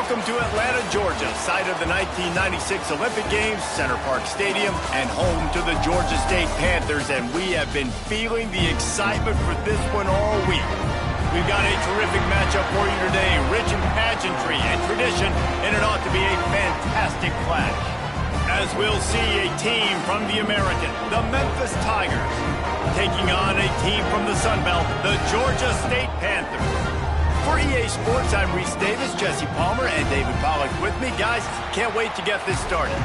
Welcome to Atlanta, Georgia, site of the 1996 Olympic Games, Center Park Stadium, and home to the Georgia State Panthers, and we have been feeling the excitement for this one all week. We've got a terrific matchup for you today, rich in pageantry and tradition, and it ought to be a fantastic clash. As we'll see a team from the American, the Memphis Tigers, taking on a team from the Sun Belt, the Georgia State Panthers. For EA Sports, I'm Reese Davis, Jesse Palmer, and David Pollack with me. Guys, can't wait to get this started.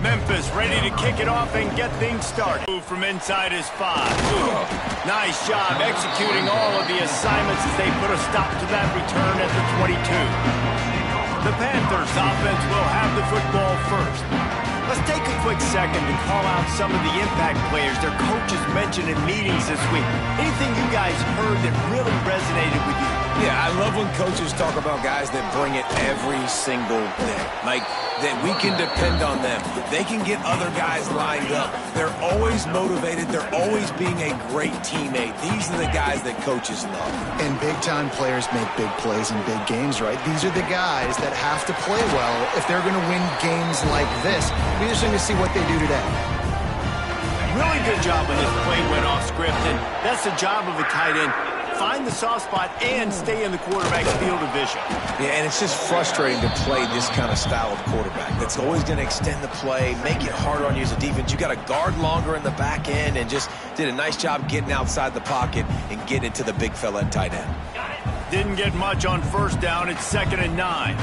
Memphis ready to kick it off and get things started. Move from inside his 5. Nice job executing all of the assignments as they put a stop to that return at the 22. The Panthers offense will have the football first. Let's take a quick second to call out some of the impact players their coaches mentioned in meetings this week. Anything you guys heard that really resonated with you? Yeah, I love when coaches talk about guys that bring it every single day. Like, that we can depend on them. They can get other guys lined up. They're always motivated. They're always being a great teammate. These are the guys that coaches love. And big-time players make big plays in big games, right? These are the guys that have to play well if they're going to win games like this. We're just going to see what they do today. Really good job when this play went off script, and that's the job of a tight end. Find the soft spot and stay in the quarterback's field of vision. Yeah, and it's just frustrating to play this kind of style of quarterback. That's always going to extend the play, make it harder on you as a defense. You got to guard longer in the back end, and just did a nice job getting outside the pocket and getting it to the big fella at tight end. Didn't get much on first down. It's 2nd and 9.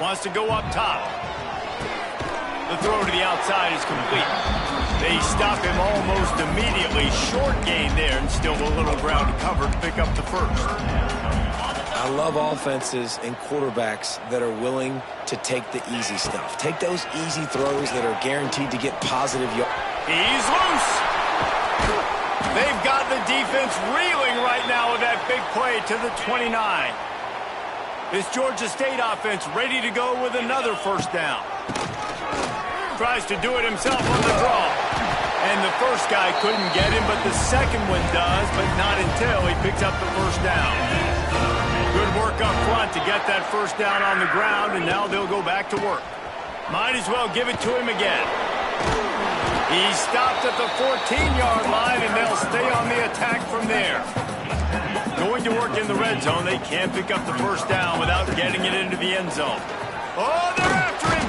Wants to go up top. The throw to the outside is complete. They stop him almost immediately. Short gain there, and still a little ground to cover to pick up the first. I love offenses and quarterbacks that are willing to take the easy stuff. Take those easy throws that are guaranteed to get positive yards. He's loose. They've got the defense reeling right now with that big play to the 29. This Georgia State offense ready to go with another first down. Tries to do it himself on the draw. And the first guy couldn't get him, but the second one does, but not until he picks up the first down. Good work up front to get that first down on the ground, and now they'll go back to work. Might as well give it to him again. He stopped at the 14-yard line, and they'll stay on the attack from there. Going to work in the red zone, they can't pick up the first down without getting it into the end zone. Oh, they're after him!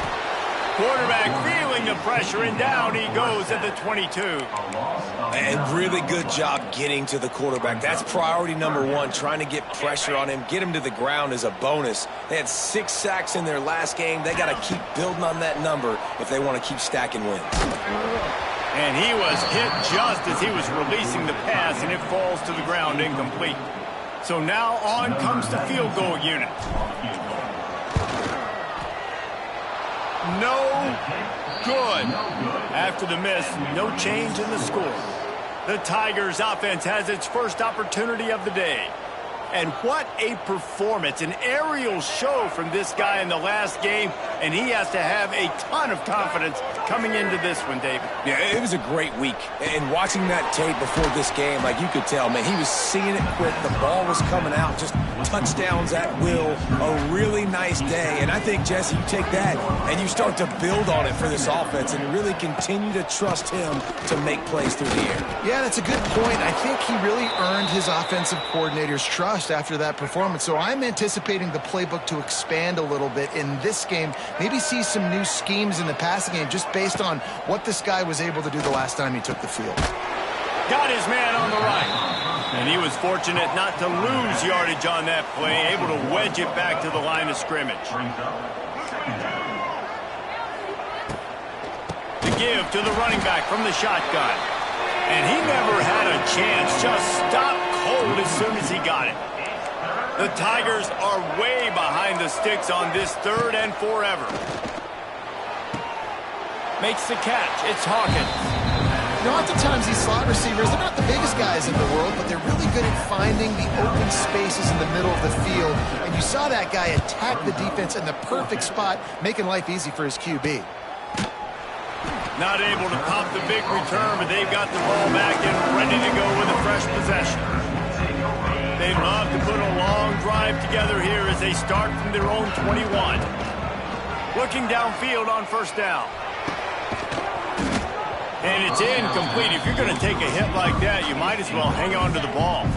Quarterback feeling the pressure, and down he goes at the 22. And really good job getting to the quarterback. That's priority number 1, trying to get pressure on him. Get him to the ground is a bonus. They had 6 sacks in their last game. They got to keep building on that number if they want to keep stacking wins. And he was hit just as he was releasing the pass, and it falls to the ground incomplete. So now on comes the field goal unit. No good. After the miss, no change in the score. The Tigers offense has its first opportunity of the day. And what a performance, an aerial show from this guy in the last game, and he has to have a ton of confidence coming into this one, David. Yeah, it was a great week. And watching that tape before this game, like you could tell, man, he was seeing it quick. The ball was coming out, just touchdowns at will. A really nice day. And I think, Jesse, you take that and you start to build on it for this offense and really continue to trust him to make plays through the air. Yeah, that's a good point. I think he really earned his offensive coordinator's trust after that performance. So I'm anticipating the playbook to expand a little bit in this game. Maybe see some new schemes in the passing game just based on what this guy was able to do the last time he took the field. Got his man on the right. And he was fortunate not to lose yardage on that play, able to wedge it back to the line of scrimmage. The give to the running back from the shotgun. And he never had a chance, just stopped cold as soon as he got it. The Tigers are way behind the sticks on this 3rd and forever. Makes the catch. It's Hawkins. You know, oftentimes these slot receivers, they're not the biggest guys in the world, but they're really good at finding the open spaces in the middle of the field. And you saw that guy attack the defense in the perfect spot, making life easy for his QB. Not able to pop the big return, but they've got the ball back and ready to go with a fresh possession. They love to put a long drive together here as they start from their own 21. Looking downfield on first down. And it's incomplete. If you're going to take a hit like that, you might as well hang on to the ball.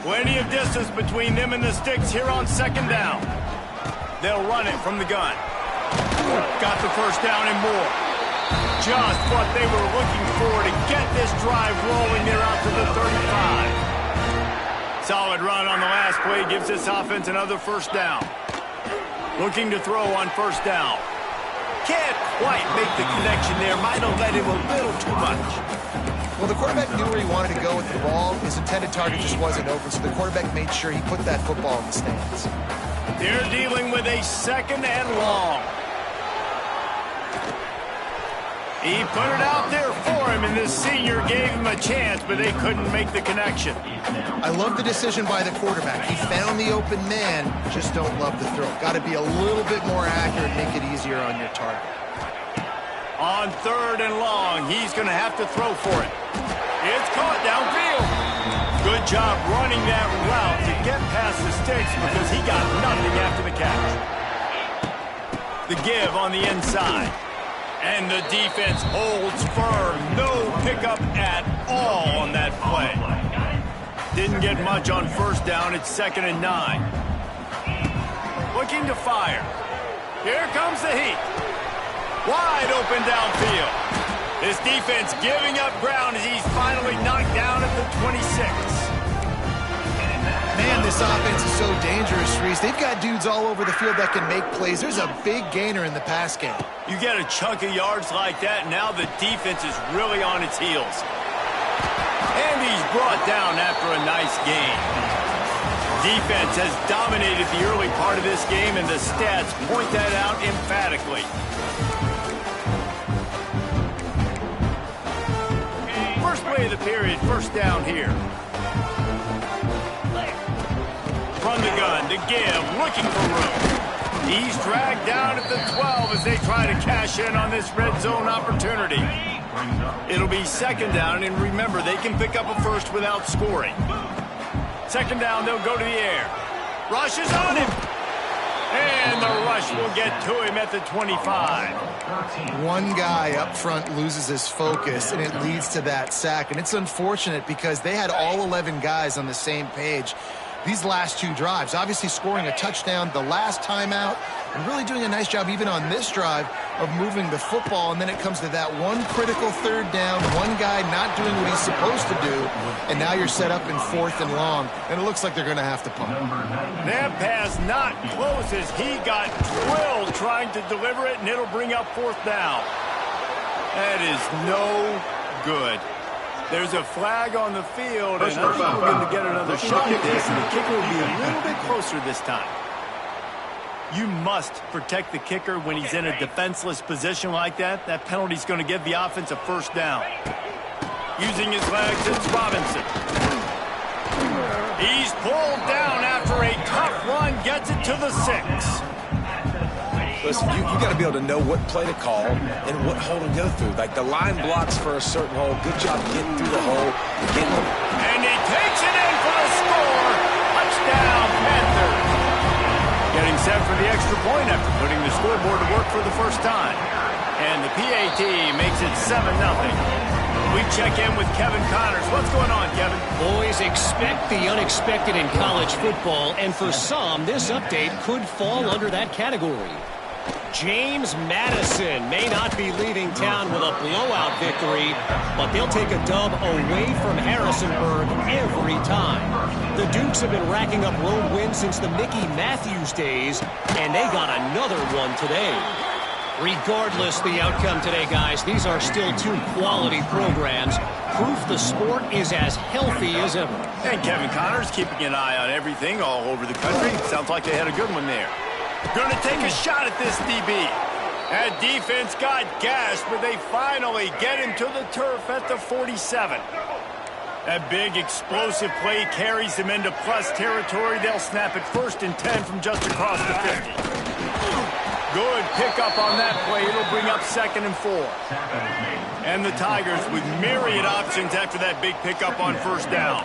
Plenty of distance between them and the sticks here on second down. They'll run it from the gun. Got the first down and more. Just what they were looking for to get this drive rolling. They're out to the 35. Solid run on the last play gives this offense another first down. Looking to throw on first down. Can't quite make the connection there. Might have let him a little too much. Well, the quarterback knew where he wanted to go with the ball. His intended target just wasn't open, so the quarterback made sure he put that football in the stands. They're dealing with a second and long. He put it out there for him, and this senior gave him a chance, but they couldn't make the connection. I love the decision by the quarterback. He found the open man, just don't love the throw. Got to be a little bit more accurate, make it easier on your target. On third and long, he's going to have to throw for it. It's caught downfield. Good job running that route to get past the sticks because he got nothing after the catch. The give on the inside. And the defense holds firm. No pickup at all on that play. Didn't get much on first down. It's 2nd and 9. Looking to fire. Here comes the heat. Wide open downfield. This defense giving up ground as he's finally knocked down at the 26. Man, this offense is so dangerous, Reese. They've got dudes all over the field that can make plays. There's a big gainer in the pass game. You get a chunk of yards like that, now the defense is really on its heels. And he's brought down after a nice gain. Defense has dominated the early part of this game, and the stats point that out emphatically. First play of the period, first down here. From the gun to give, looking for room. He's dragged down at the 12 as they try to cash in on this red zone opportunity. It'll be 2nd down, and remember, they can pick up a first without scoring. 2nd down, they'll go to the air. Rush is on him. And the rush will get to him at the 25. One guy up front loses his focus, and it leads to that sack. And it's unfortunate because they had all 11 guys on the same page these last two drives. Obviously scoring a touchdown the last time out and really doing a nice job even on this drive of moving the football. And then it comes to that one critical 3rd down, one guy not doing what he's supposed to do, and now you're set up in 4th and long, and it looks like they're going to have to punt. That pass not close as he got drilled trying to deliver it, and it'll bring up 4th down. That is no good. There's a flag on the field, and I think we're going to get another shot at this, and the kicker will be a little bit closer this time. You must protect the kicker when he's in a defenseless position like that. That penalty's going to give the offense a first down. Using his legs, it's Robinson. He's pulled down after a tough run, gets it to the 6. Listen, you got to be able to know what play to call and what hole to go through. Like the line blocks for a certain hole. Good job getting through the hole. And he takes it in for the score. Touchdown, Panthers. Getting set for the extra point after putting the scoreboard to work for the first time. And the PAT makes it 7-0. We check in with Kevin Connors. What's going on, Kevin? Boys, expect the unexpected in college football, and for some, this update could fall under that category. James Madison may not be leaving town with a blowout victory, but they'll take a dub away from Harrisonburg every time. The Dukes have been racking up road wins since the Mickey Matthews days, and they got another one today. Regardless the outcome today, guys, these are still two quality programs. Proof the sport is as healthy as ever. And Kevin Connors keeping an eye on everything all over the country. Sounds like they had a good one there. Going to take a shot at this DB. That defense got gashed, but they finally get him to the turf at the 47. That big explosive play carries them into plus territory. They'll snap it 1st and 10 from just across the 50. Good pickup on that play. It'll bring up 2nd and 4. And the Tigers with myriad options after that big pickup on first down.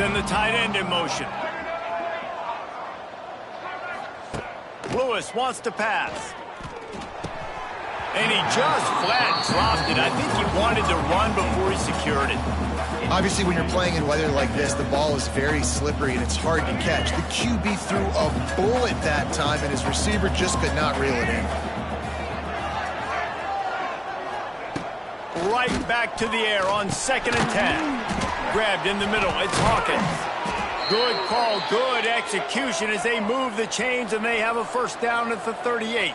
send the tight end in motion. Lewis wants to pass. And he just flat dropped it. I think he wanted to run before he secured it. Obviously, when you're playing in weather like this, the ball is very slippery and it's hard to catch. The QB threw a bullet that time, and his receiver just could not reel it in. Right back to the air on 2nd and 10. Grabbed in the middle. It's Hawkins. Good call, good execution as they move the chains, and they have a first down at the 38.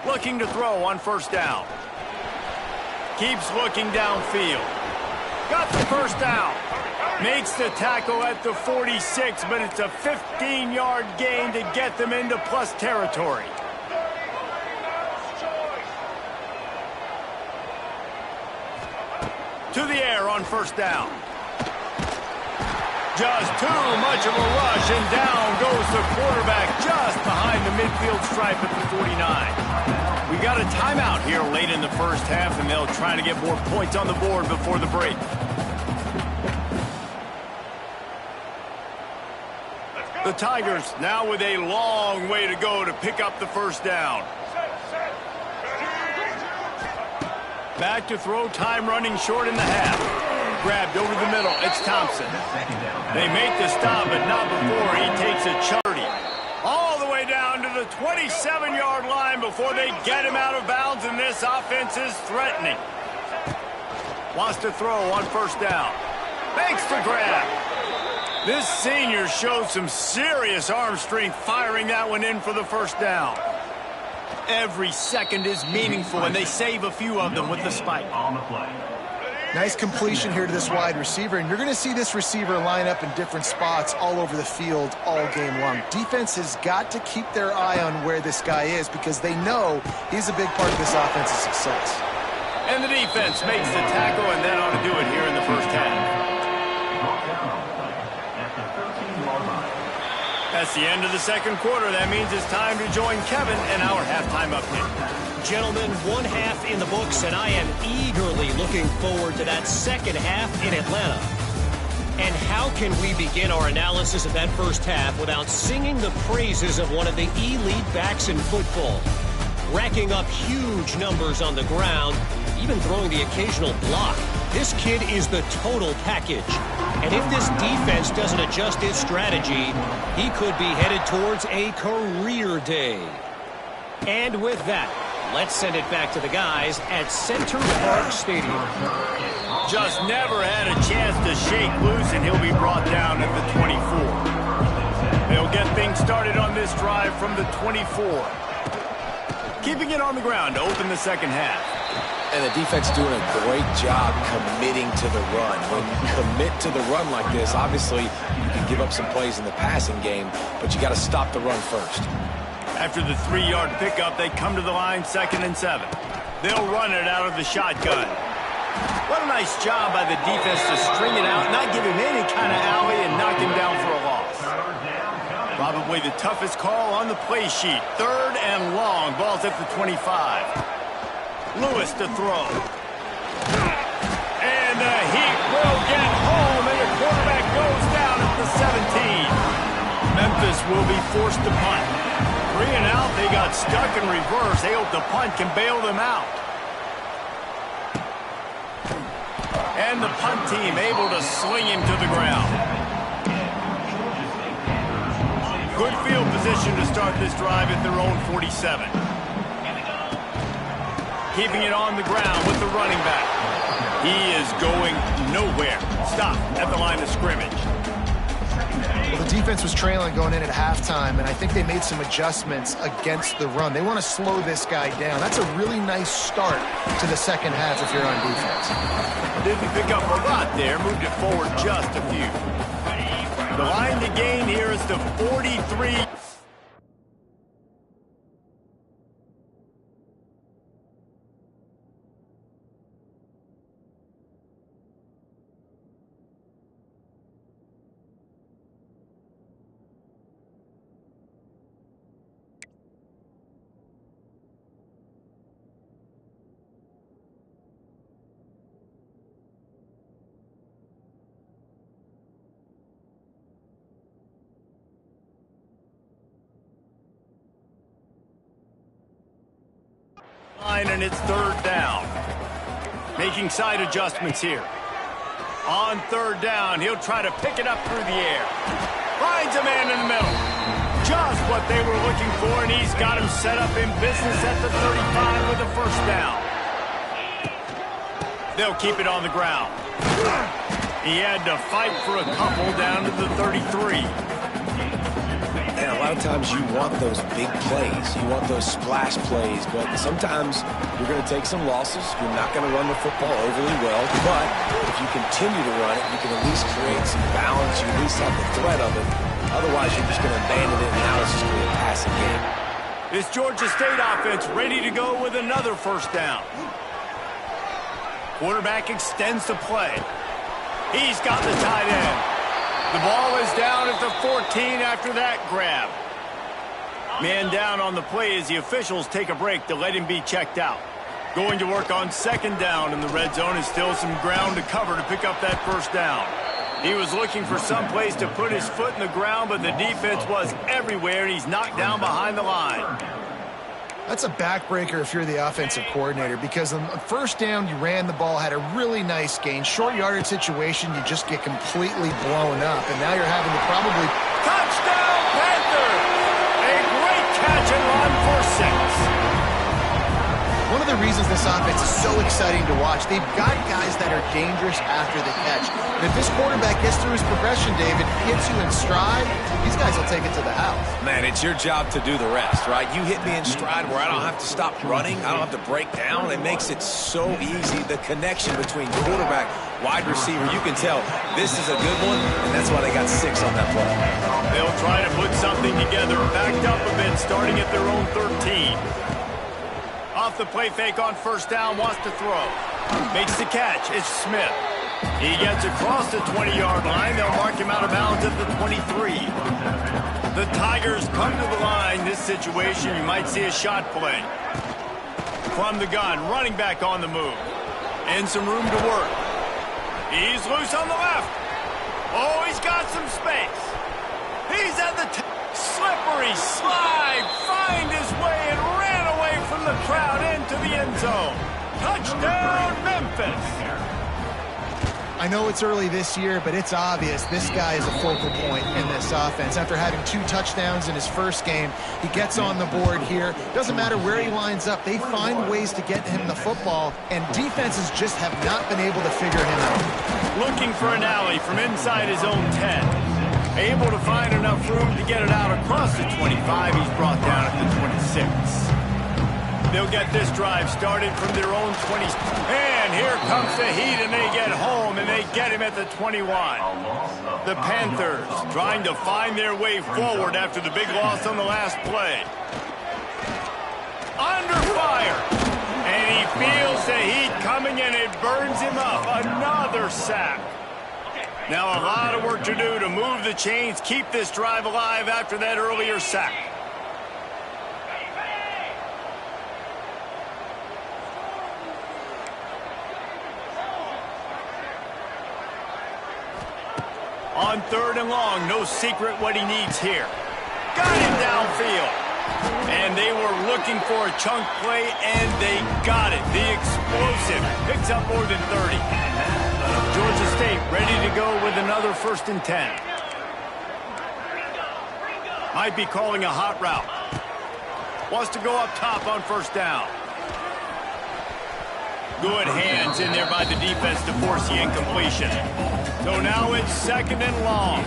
Looking to throw on first down. Keeps looking downfield. Got the first down. Makes the tackle at the 46, but it's a 15-yard gain to get them into plus territory. To the air on first down. Just too much of a rush, and down goes the quarterback just behind the midfield stripe at the 49. We got a timeout here late in the first half, and they'll try to get more points on the board before the break. The Tigers now with a long way to go to pick up the first down. Back to throw, time running short in the half. Grabbed over the middle, it's Thompson. They make the stop, but not before he takes a charity. All the way down to the 27-yard line before they get him out of bounds, and this offense is threatening. Wants to throw on first down. Makes the grab. This senior shows some serious arm strength firing that one in for the first down. Every second is meaningful, and they save a few of them with the spike. Nice completion here to this wide receiver, and you're going to see this receiver line up in different spots all over the field all game long. Defense has got to keep their eye on where this guy is because they know he's a big part of this offense's success. And the defense makes the tackle, and that ought to do it here in the first half. That's the end of the second quarter. That means it's time to join Kevin in our halftime update. Gentlemen, one half in the books, and I am eagerly looking forward to that second half in Atlanta. And how can we begin our analysis of that first half without singing the praises of one of the elite backs in football? Racking up huge numbers on the ground, even throwing the occasional block. This kid is the total package. And if this defense doesn't adjust its strategy, he could be headed towards a career day. And with that, let's send it back to the guys at Center Park Stadium. Just never had a chance to shake loose, and he'll be brought down at the 24. They'll get things started on this drive from the 24. Keeping it on the ground to open the second half. And the defense doing a great job committing to the run. When you commit to the run like this, obviously you can give up some plays in the passing game, but you got to stop the run first. After the 3-yard pickup, they come to the line 2nd and 7. They'll run it out of the shotgun. What a nice job by the defense to string it out, not give him any kind of alley, and knock him down for a loss. Probably the toughest call on the play sheet. 3rd and long. Ball's at the 25. Lewis to throw. And the heat will get home, and the quarterback goes down at the 17. Memphis will be forced to punt. 3 and out, they got stuck in reverse. They hope the punt can bail them out. And the punt team able to sling him to the ground. Good field position to start this drive at their own 47. Keeping it on the ground with the running back. He is going nowhere. Stop at the line of scrimmage. Well, the defense was trailing going in at halftime, and I think they made some adjustments against the run. They want to slow this guy down. That's a really nice start to the second half if you're on defense. Didn't pick up a lot there. Moved it forward just a few. The line to gain here is the 43. And it's third down. Making side adjustments here. On third down, he'll try to pick it up through the air. Finds a man in the middle. Just what they were looking for, and he's got him set up in business at the 35 with a first down. They'll keep it on the ground. He had to fight for a couple down to the 33. And a lot of times you want those big plays. You want those splash plays, but sometimes you're going to take some losses. You're not going to run the football overly well, but if you continue to run it, you can at least create some balance. You at least have the threat of it. Otherwise, you're just going to abandon it, and now it's just going to be a passing game. This Georgia State offense ready to go with another first down. Quarterback extends the play. He's got the tight end. The ball is down at the 14 after that grab. Man down on the play as the officials take a break to let him be checked out. Going to work on second down in the red zone, and still some ground to cover to pick up that first down. He was looking for some place to put his foot in the ground, but the defense was everywhere, and he's knocked down behind the line. That's a backbreaker if you're the offensive coordinator, because on first down, you ran the ball, had a really nice gain. Short yardage situation, you just get completely blown up, and now you're having to probably... Touchdown, Panthers! A great catch and run for 6. One of the reasons this offense is so exciting to watch, they've got guys that are dangerous after the catch. And if this quarterback gets through his progression, David, hits you in stride, these guys will take it to the house. Man, it's your job to do the rest, right? You hit me in stride where I don't have to stop running. I don't have to break down. It makes it so easy. The connection between quarterback, wide receiver, you can tell this is a good one, and that's why they got 6 on that play. They'll try to put something together, backed up a bit, starting at their own 13. Off the play fake on first down, wants to throw. Makes the catch. It's Smith. He gets across the 20-yard line. They'll mark him out of bounds at the 23. The Tigers come to the line. This situation, you might see a shot play. From the gun, running back on the move. And some room to work. He's loose on the left. Oh, he's got some space. He's at the slippery slide. Find his way and ran away from the crowd into the end zone. Touchdown, Memphis. I know it's early this year, but it's obvious this guy is a focal point in this offense. After having 2 touchdowns in his first game, he gets on the board here. Doesn't matter where he lines up, they find ways to get him the football, and defenses just have not been able to figure him out. Looking for an alley from inside his own 10. Able to find enough room to get it out across the 25. He's brought down at the 26. They'll get this drive started from their own 20. And here comes the heat, and they get home, and they get him at the 21. The Panthers trying to find their way forward after the big loss on the last play. Under fire. And he feels the heat coming, and it burns him up. Another sack. Now a lot of work to do to move the chains, keep this drive alive after that earlier sack. On third and long, no secret what he needs here. Got him downfield. And they were looking for a chunk play, and they got it. The explosive picks up more than 30. Georgia State ready to go with another 1st and 10. Might be calling a hot route. Wants to go up top on first down. Good hands in there by the defense to force the incompletion. So now it's 2nd and long.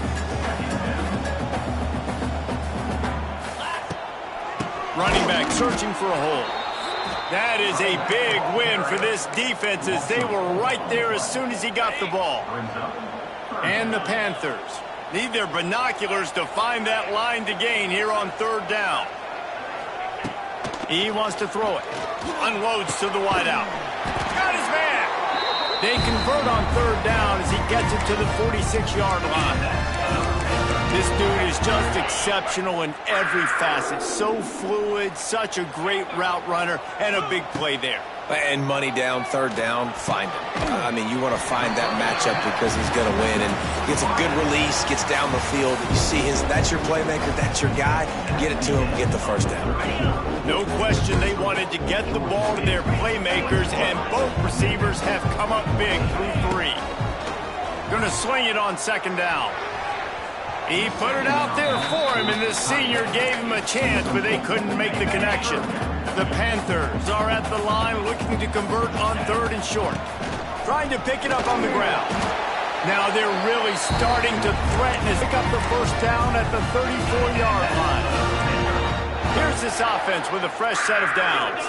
Running back searching for a hole. That is a big win for this defense as they were right there as soon as he got the ball. And the Panthers need their binoculars to find that line to gain here on third down. He wants to throw it. Unloads to the wideout. Got his man. They convert on third down as he gets it to the 46-yard line. This dude is just exceptional in every facet. So fluid, such a great route runner, and a big play there. And money down, third down, find him. I mean, you want to find that matchup because he's going to win. And gets a good release, gets down the field. You see that's your playmaker, that's your guy. Get it to him, get the first down. No question they wanted to get the ball to their playmakers, and both receivers have come up big through 3. Going to swing it on second down. He put it out there for him, and the senior gave him a chance, but they couldn't make the connection. The Panthers are at the line looking to convert on third and short. Trying to pick it up on the ground. Now they're really starting to threaten as they pick up the first down at the 34-yard line. Here's this offense with a fresh set of downs.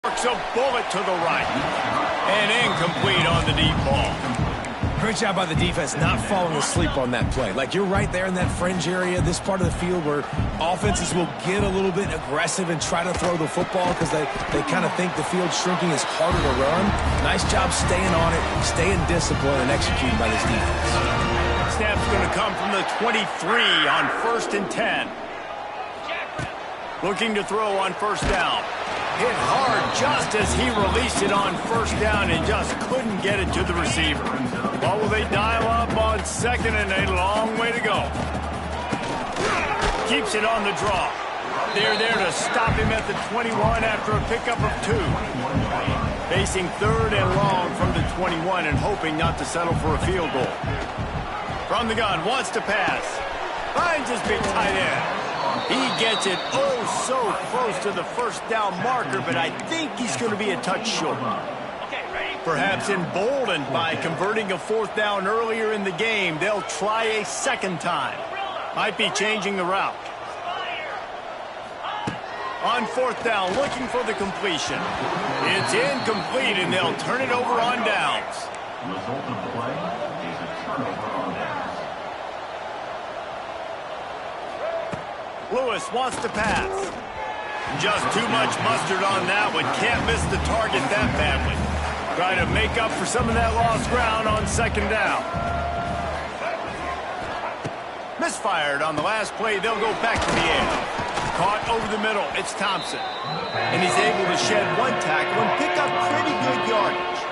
A bullet to the right. And incomplete on the deep ball. Great job by the defense not falling asleep on that play. Like, you're right there in that fringe area, this part of the field where offenses will get a little bit aggressive and try to throw the football because they kind of think the field shrinking is harder to run. Nice job staying on it, staying disciplined, and executing by this defense. Snap's going to come from the 23 on 1st and 10. Looking to throw on first down. Hit hard just as he released it on first down and just couldn't get it to the receiver. What will they dial up on second, and a long way to go. Keeps it on the draw. They're there to stop him at the 21 after a pickup of 2. Facing third and long from the 21 and hoping not to settle for a field goal. From the gun, wants to pass. Finds his big tight end. He gets it so close to the first down marker, but I think he's going to be a touch short. Perhaps emboldened by converting a 4th down earlier in the game, they'll try a second time. Might be changing the route. On 4th down, looking for the completion. It's incomplete, and they'll turn it over on downs. Lewis wants to pass. Just too much mustard on that one. Can't miss the target that badly. Try to make up for some of that lost ground on second down. Misfired on the last play. They'll go back to the end. Caught over the middle. It's Thompson. And he's able to shed 1 tackle and pick up pretty good yardage.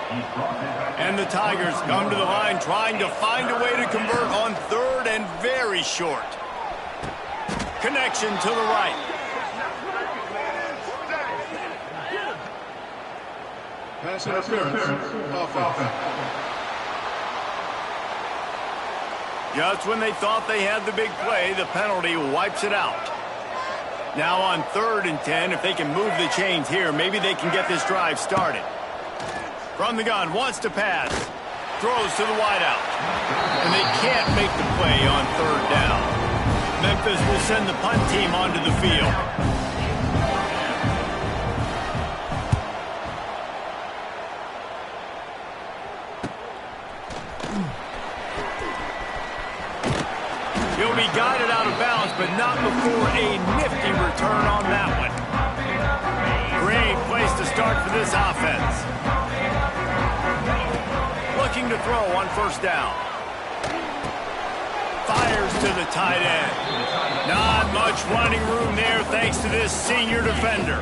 And the Tigers come to the line trying to find a way to convert on third and very short. Connection to the right. Pass interference. Offense. Just when they thought they had the big play, the penalty wipes it out. Now on 3rd and 10, if they can move the chains here, maybe they can get this drive started. From the gun, wants to pass. Throws to the wideout. And they can't make the play on 3rd down. Memphis will send the punt team onto the field. He'll be guided out of bounds, but not before a nifty return on that one. Great place to start for this offense. Looking to throw on first down. Fires to the tight end. Not much running room there thanks to this senior defender.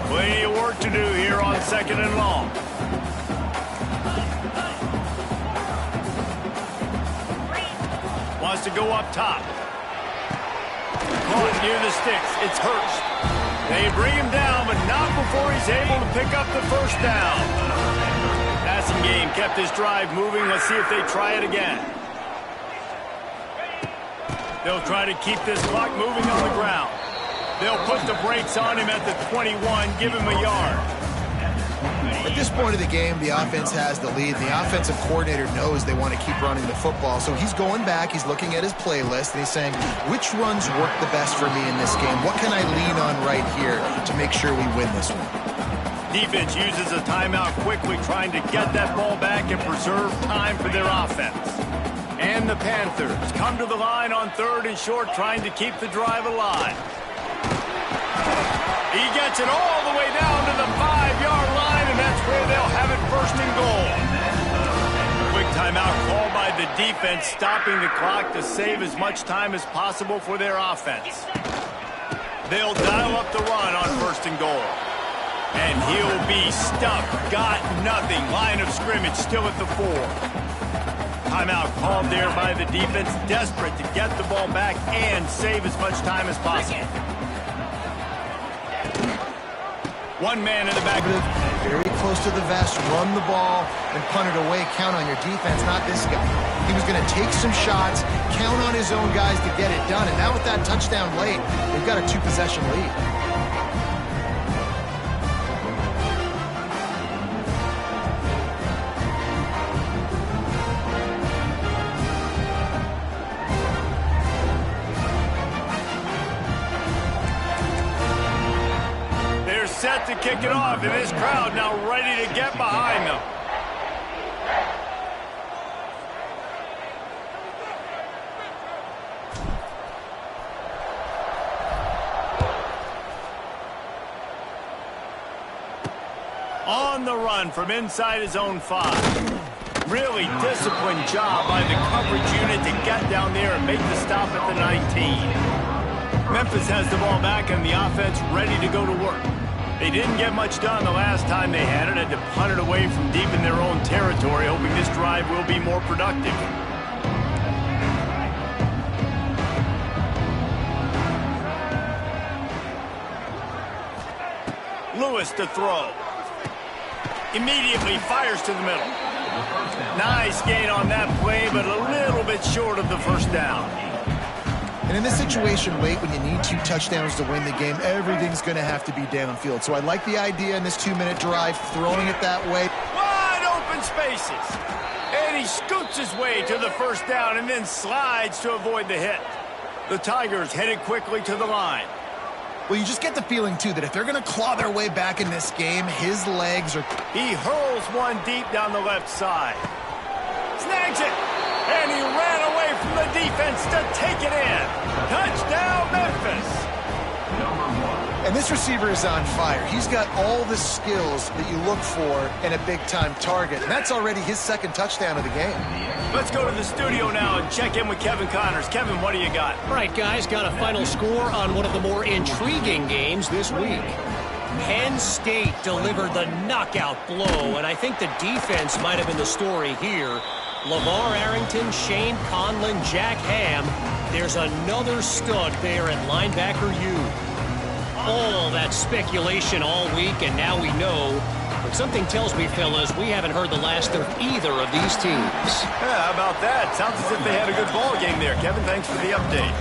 Plenty of work to do here on second and long. Wants to go up top. Caught near the sticks. It's Hurst. They bring him down, but not before he's able to pick up the first down. Passing game kept this drive moving. Let's see if they try it again. They'll try to keep this clock moving on the ground. They'll put the brakes on him at the 21, give him a yard. At this point of the game, the offense has the lead. The offensive coordinator knows they want to keep running the football. So he's going back, he's looking at his playlist, and he's saying, which runs work the best for me in this game? What can I lean on right here to make sure we win this one? Defense uses a timeout quickly, trying to get that ball back and preserve time for their offense. And the Panthers come to the line on 3rd and short, trying to keep the drive alive. He gets it all the way down to the 5-yard line, and that's where they'll have it first and goal. Quick timeout called by the defense, stopping the clock to save as much time as possible for their offense. They'll dial up the run on first and goal. And he'll be stuck. Got nothing. Line of scrimmage still at the 4. Timeout called there by the defense, desperate to get the ball back and save as much time as possible. One man in the back. Very close to the vest, run the ball, and punt it away. Count on your defense, not this guy. He was going to take some shots, count on his own guys to get it done. And now with that touchdown late, they've got a 2-possession lead. Set to kick it off, and this crowd now ready to get behind them. On the run from inside his own 5. Really disciplined job by the coverage unit to get down there and make the stop at the 19. Memphis has the ball back and the offense ready to go to work. They didn't get much done the last time they had it. Had to punt it away from deep in their own territory, hoping this drive will be more productive. Lewis to throw. Immediately fires to the middle. Nice gain on that play, but a little bit short of the first down. And in this situation, Wade, when you need 2 touchdowns to win the game, everything's going to have to be downfield. So I like the idea in this 2-minute drive, throwing it that way. Wide open spaces. And he scoots his way to the first down and then slides to avoid the hit. The Tigers headed quickly to the line. Well, you just get the feeling, too, that if they're going to claw their way back in this game, his legs are... He hurls one deep down the left side. Snags it. And he ran away from the defense to take it in. Touchdown, Memphis. And this receiver is on fire. He's got all the skills that you look for in a big-time target. And that's already his 2nd touchdown of the game. Let's go to the studio now and check in with Kevin Connors. Kevin, what do you got? All right, guys, got a final score on one of the more intriguing games this week. Penn State delivered the knockout blow, and I think the defense might have been the story here. LeVar Arrington, Shane Conlon, Jack Ham. There's another stud there at linebacker U. All that speculation all week, and now we know. But something tells me, fellas, we haven't heard the last of either of these teams. Yeah, how about that? Sounds as if they had a good ball game there. Kevin, thanks for the update.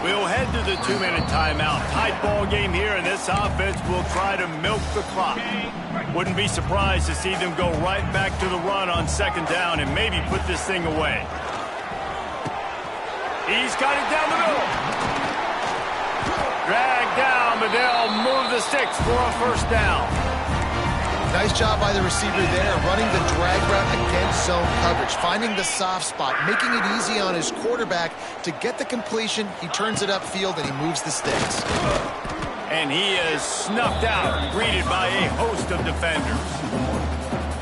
We'll head to the 2-minute timeout. Tight ball game here, and this offense will try to milk the clock. Wouldn't be surprised to see them go right back to the run on 2nd down and maybe put this thing away. He's got it down the middle. Dragged down, but they'll move the sticks for a first down. Nice job by the receiver there, running the drag route against zone coverage, finding the soft spot, making it easy on his quarterback to get the completion. He turns it upfield, and he moves the sticks. And he is snuffed out, greeted by a host of defenders.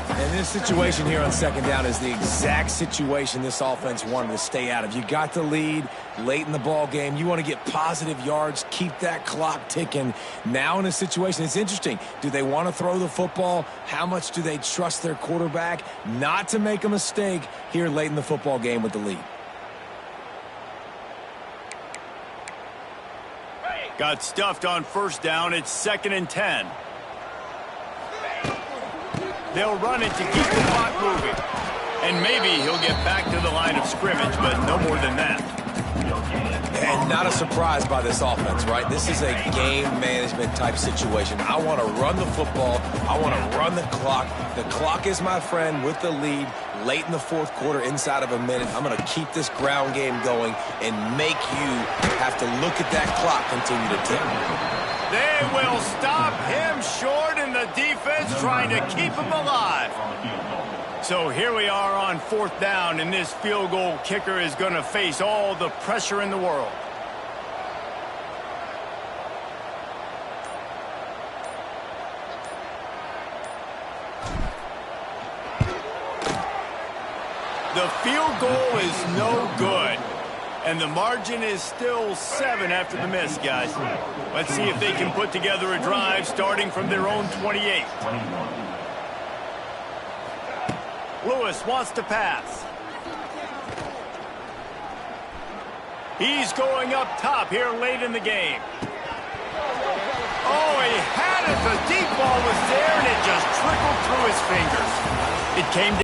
And this situation here on 2nd down is the exact situation this offense wanted to stay out of. You got the lead late in the ball game. You want to get positive yards, keep that clock ticking. Now in a situation, it's interesting. Do they want to throw the football? How much do they trust their quarterback not to make a mistake here late in the football game with the lead? Got stuffed on first down. It's 2nd and 10. They'll run it to keep the clock moving. And maybe he'll get back to the line of scrimmage, but no more than that. And not a surprise by this offense, right? This is a game management type situation. I want to run the football. I want to run the clock. The clock is my friend with the lead late in the 4th quarter, inside of a minute. I'm going to keep this ground game going and make you have to look at that clock continue to tick. They will stop him short, and the defense trying to keep him alive. So here we are on 4th down, and this field goal kicker is going to face all the pressure in the world. The field goal is no good. And the margin is still 7 after the miss, guys. Let's see if they can put together a drive starting from their own 28. Lewis wants to pass. He's going up top here late in the game. Oh, he had it. The deep ball was there, and it just trickled through his fingers. It came down.